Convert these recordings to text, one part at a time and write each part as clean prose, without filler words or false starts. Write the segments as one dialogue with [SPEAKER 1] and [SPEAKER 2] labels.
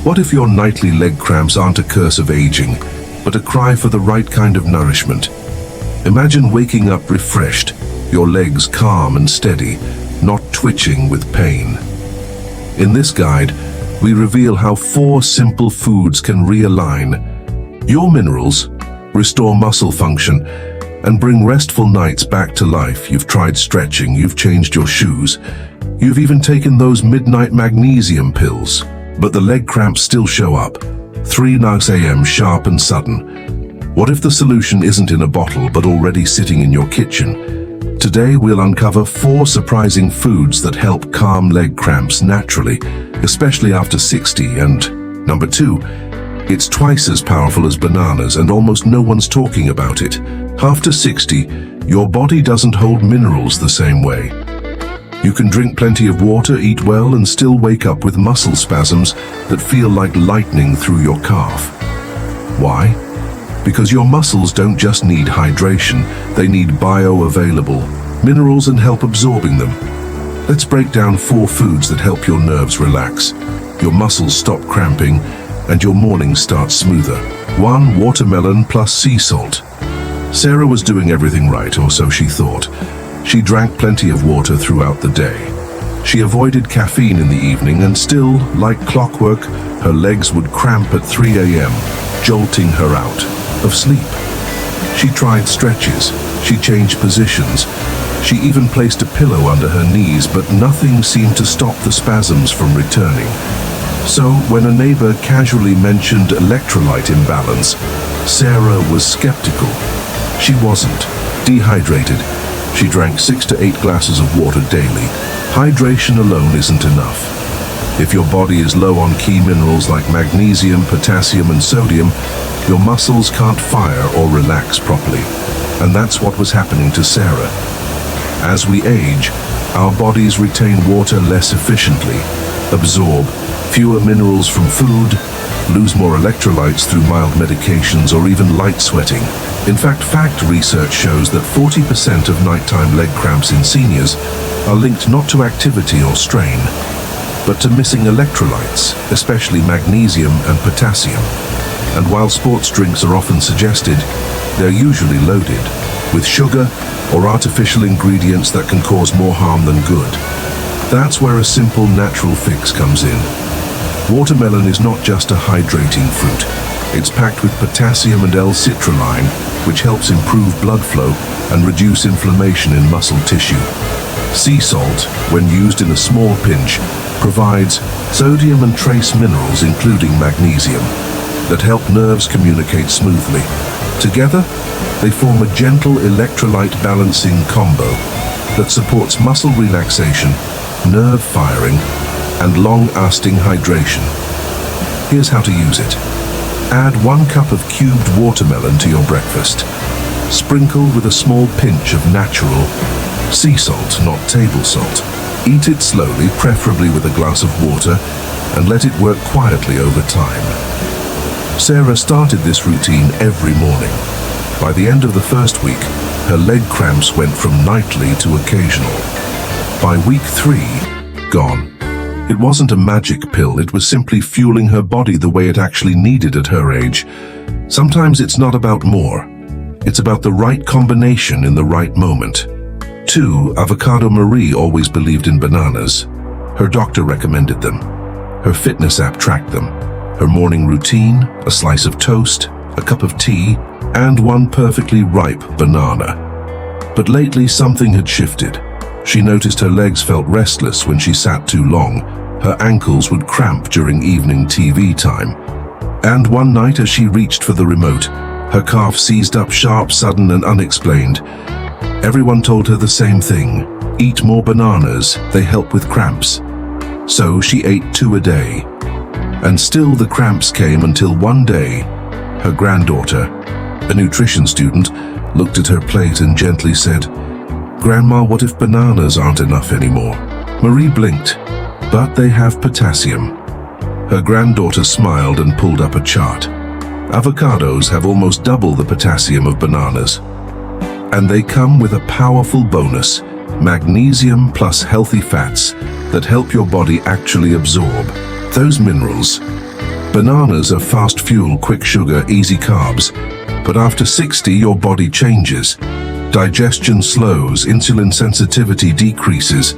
[SPEAKER 1] What if your nightly leg cramps aren't a curse of aging, but a cry for the right kind of nourishment? Imagine waking up refreshed, your legs calm and steady, not twitching with pain. In this guide, we reveal how 4 simple foods can realign your minerals, restore muscle function, and bring restful nights back to life. You've tried stretching, you've changed your shoes, you've even taken those midnight magnesium pills, but the leg cramps still show up, 3 a.m. sharp and sudden. What if the solution isn't in a bottle but already sitting in your kitchen? Today we'll uncover 4 surprising foods that help calm leg cramps naturally, especially after 60. And number 2, it's twice as powerful as bananas and almost no one's talking about it. After 60, your body doesn't hold minerals the same way. You can drink plenty of water, eat well, and still wake up with muscle spasms that feel like lightning through your calf. Why? Because your muscles don't just need hydration, they need bioavailable minerals and help absorbing them. Let's break down 4 foods that help your nerves relax, your muscles stop cramping, and your mornings start smoother. 1. Watermelon plus sea salt. Sarah was doing everything right, or so she thought. She drank plenty of water throughout the day. She avoided caffeine in the evening, and still, like clockwork, her legs would cramp at 3 a.m., jolting her out of sleep. She tried stretches, she changed positions, she even placed a pillow under her knees, but nothing seemed to stop the spasms from returning. So, when a neighbor casually mentioned electrolyte imbalance, Sarah was skeptical. She wasn't. Dehydrated. She drank 6 to 8 glasses of water daily. Hydration alone isn't enough. If your body is low on key minerals like magnesium, potassium, and sodium, your muscles can't fire or relax properly. And that's what was happening to Sarah. As we age, our bodies retain water less efficiently, absorb fewer minerals from food, lose more electrolytes through mild medications or even light sweating. In fact, research shows that 40% of nighttime leg cramps in seniors are linked not to activity or strain, but to missing electrolytes, especially magnesium and potassium. And while sports drinks are often suggested, they're usually loaded with sugar or artificial ingredients that can cause more harm than good. That's where a simple natural fix comes in. Watermelon is not just a hydrating fruit. It's packed with potassium and L-citrulline, which helps improve blood flow and reduce inflammation in muscle tissue. Sea salt, when used in a small pinch, provides sodium and trace minerals, including magnesium, that help nerves communicate smoothly. Together, they form a gentle electrolyte balancing combo that supports muscle relaxation, nerve firing, and long-lasting hydration. Here's how to use it. Add 1 cup of cubed watermelon to your breakfast. Sprinkle with a small pinch of natural sea salt, not table salt. Eat it slowly, preferably with a glass of water, and let it work quietly over time. Sarah started this routine every morning. By the end of the first week, her leg cramps went from nightly to occasional. By week 3, gone. It wasn't a magic pill, it was simply fueling her body the way it actually needed at her age. Sometimes it's not about more. It's about the right combination in the right moment. 2. Avocado Marie always believed in bananas. Her doctor recommended them. Her fitness app tracked them. Her morning routine, a slice of toast, a cup of tea, and 1 perfectly ripe banana. But lately something had shifted. She noticed her legs felt restless when she sat too long. Her ankles would cramp during evening TV time. And one night as she reached for the remote, her calf seized up sharp, sudden, and unexplained. Everyone told her the same thing. Eat more bananas, they help with cramps. So she ate 2 a day. And still the cramps came until one day, her granddaughter, a nutrition student, looked at her plate and gently said, "Grandma, what if bananas aren't enough anymore?" Marie blinked, but they have potassium. Her granddaughter smiled and pulled up a chart. Avocados have almost double the potassium of bananas. And they come with a powerful bonus, magnesium plus healthy fats that help your body actually absorb those minerals. Bananas are fast fuel, quick sugar, easy carbs. But after 60, your body changes. Digestion slows, insulin sensitivity decreases,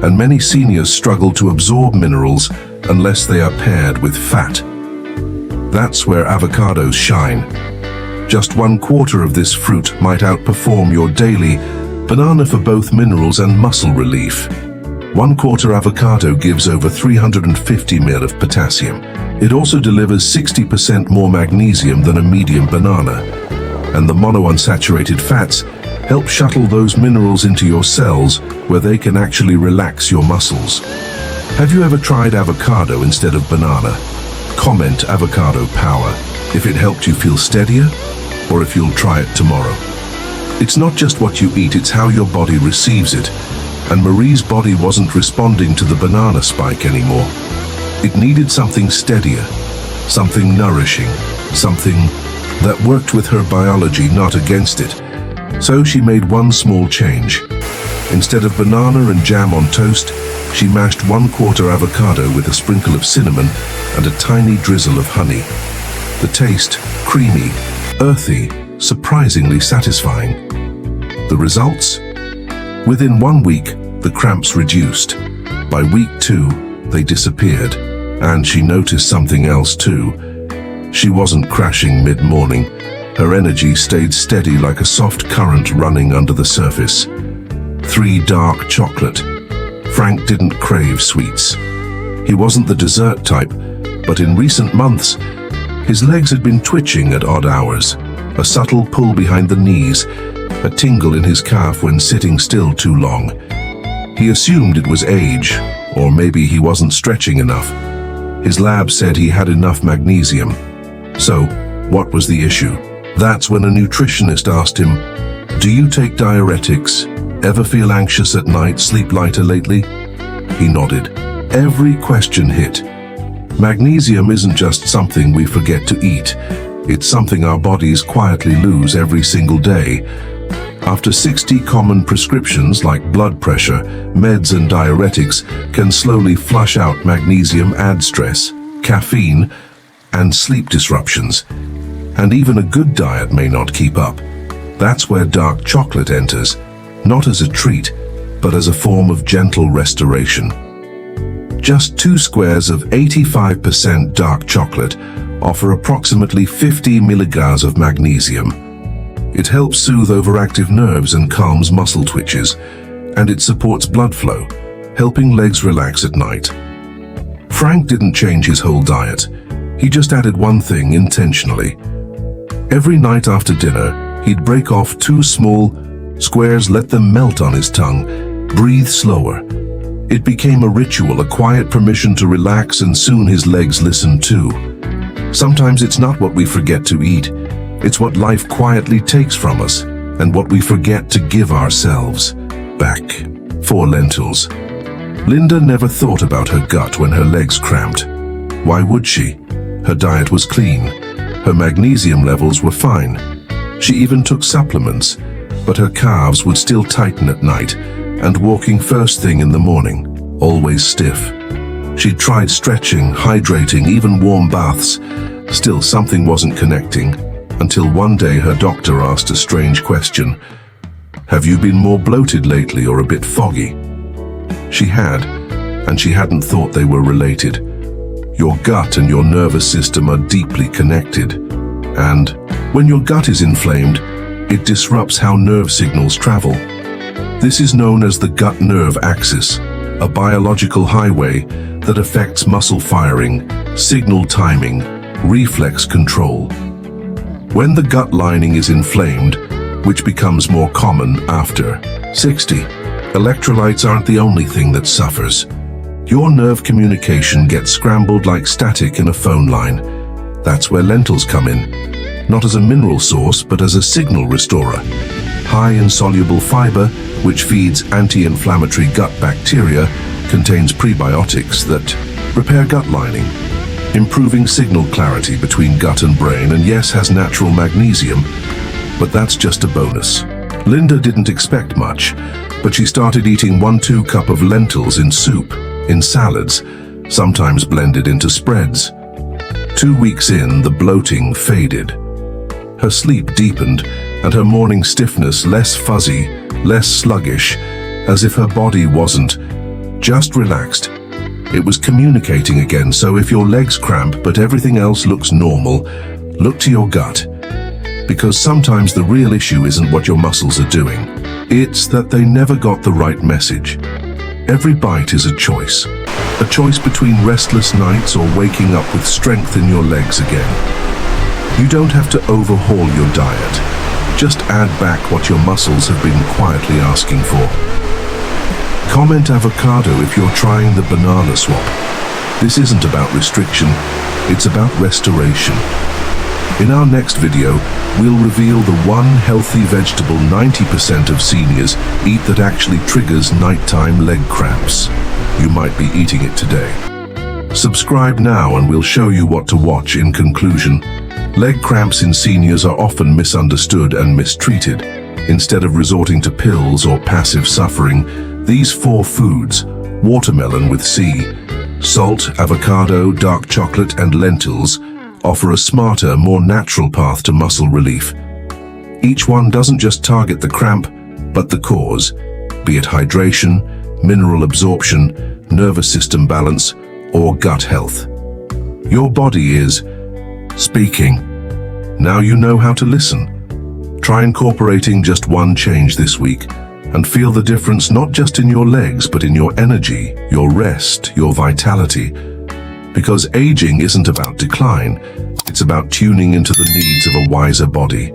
[SPEAKER 1] and many seniors struggle to absorb minerals unless they are paired with fat. That's where avocados shine. Just 1/4 of this fruit might outperform your daily banana for both minerals and muscle relief. 1/4 avocado gives over 350 ml of potassium. It also delivers 60% more magnesium than a medium banana. And the monounsaturated fats help shuttle those minerals into your cells where they can actually relax your muscles. Have you ever tried avocado instead of banana? Comment avocado power if it helped you feel steadier or if you'll try it tomorrow. It's not just what you eat, it's how your body receives it. And Marie's body wasn't responding to the banana spike anymore. It needed something steadier, something nourishing, something that worked with her biology, not against it. So she made one small change. Instead of banana and jam on toast, she mashed 1/4 avocado with a sprinkle of cinnamon and a tiny drizzle of honey. The taste, creamy, earthy, surprisingly satisfying. The results? Within 1 week, the cramps reduced. By week 2, they disappeared. And she noticed something else too. She wasn't crashing mid-morning. Her energy stayed steady like a soft current running under the surface. 3 dark chocolate. Frank didn't crave sweets. He wasn't the dessert type, but in recent months, his legs had been twitching at odd hours. A subtle pull behind the knees, a tingle in his calf when sitting still too long. He assumed it was age, or maybe he wasn't stretching enough. His lab said he had enough magnesium. So, what was the issue? That's when a nutritionist asked him, "Do you take diuretics? Ever feel anxious at night, sleep lighter lately?" He nodded. Every question hit. Magnesium isn't just something we forget to eat. It's something our bodies quietly lose every single day. After 60 common prescriptions like blood pressure, meds and diuretics can slowly flush out magnesium, add stress, caffeine, and sleep disruptions. And even a good diet may not keep up. That's where dark chocolate enters, not as a treat, but as a form of gentle restoration. Just 2 squares of 85% dark chocolate offer approximately 50 milligrams of magnesium. It helps soothe overactive nerves and calms muscle twitches, and it supports blood flow, helping legs relax at night. Frank didn't change his whole diet. He just added one thing intentionally. Every night after dinner, he'd break off 2 small squares, let them melt on his tongue, breathe slower. It became a ritual, a quiet permission to relax, and soon his legs listened too. Sometimes it's not what we forget to eat, it's what life quietly takes from us, and what we forget to give ourselves back. 4 lentils. Linda never thought about her gut when her legs cramped. Why would she? Her diet was clean. Her magnesium levels were fine. She even took supplements, but her calves would still tighten at night, and walking first thing in the morning, always stiff. She'd tried stretching, hydrating, even warm baths. Still something wasn't connecting, until one day her doctor asked a strange question. "Have you been more bloated lately or a bit foggy?" She had, and she hadn't thought they were related. Your gut and your nervous system are deeply connected. And when your gut is inflamed, it disrupts how nerve signals travel. This is known as the gut-nerve axis, a biological highway that affects muscle firing, signal timing, reflex control. When the gut lining is inflamed, which becomes more common after 60, electrolytes aren't the only thing that suffers. Your nerve communication gets scrambled like static in a phone line. That's where lentils come in, not as a mineral source, but as a signal restorer. High in soluble fiber, which feeds anti-inflammatory gut bacteria, contains prebiotics that repair gut lining, improving signal clarity between gut and brain, and yes, has natural magnesium, but that's just a bonus. Linda didn't expect much, but she started eating 1-2 cup of lentils in soup, in salads, sometimes blended into spreads. 2 weeks in, the bloating faded. Her sleep deepened, and her morning stiffness less fuzzy, less sluggish, as if her body wasn't just relaxed. It was communicating again. So if your legs cramp but everything else looks normal, look to your gut. Because sometimes the real issue isn't what your muscles are doing. It's that they never got the right message. Every bite is a choice. A choice between restless nights or waking up with strength in your legs again. You don't have to overhaul your diet. Just add back what your muscles have been quietly asking for. Comment avocado if you're trying the banana swap. This isn't about restriction, it's about restoration. In our next video, we'll reveal the one healthy vegetable 90% of seniors eat that actually triggers nighttime leg cramps. You might be eating it today. Subscribe now and we'll show you what to watch. In conclusion, leg cramps in seniors are often misunderstood and mistreated. Instead of resorting to pills or passive suffering, these 4 foods, watermelon with C, salt, avocado, dark chocolate, and lentils, offer a smarter, more natural path to muscle relief. Each one doesn't just target the cramp, but the cause, be it hydration, mineral absorption, nervous system balance, or gut health. Your body is speaking. Now you know how to listen. Try incorporating just one change this week and feel the difference not just in your legs, but in your energy, your rest, your vitality. Because aging isn't about decline, it's about tuning into the needs of a wiser body.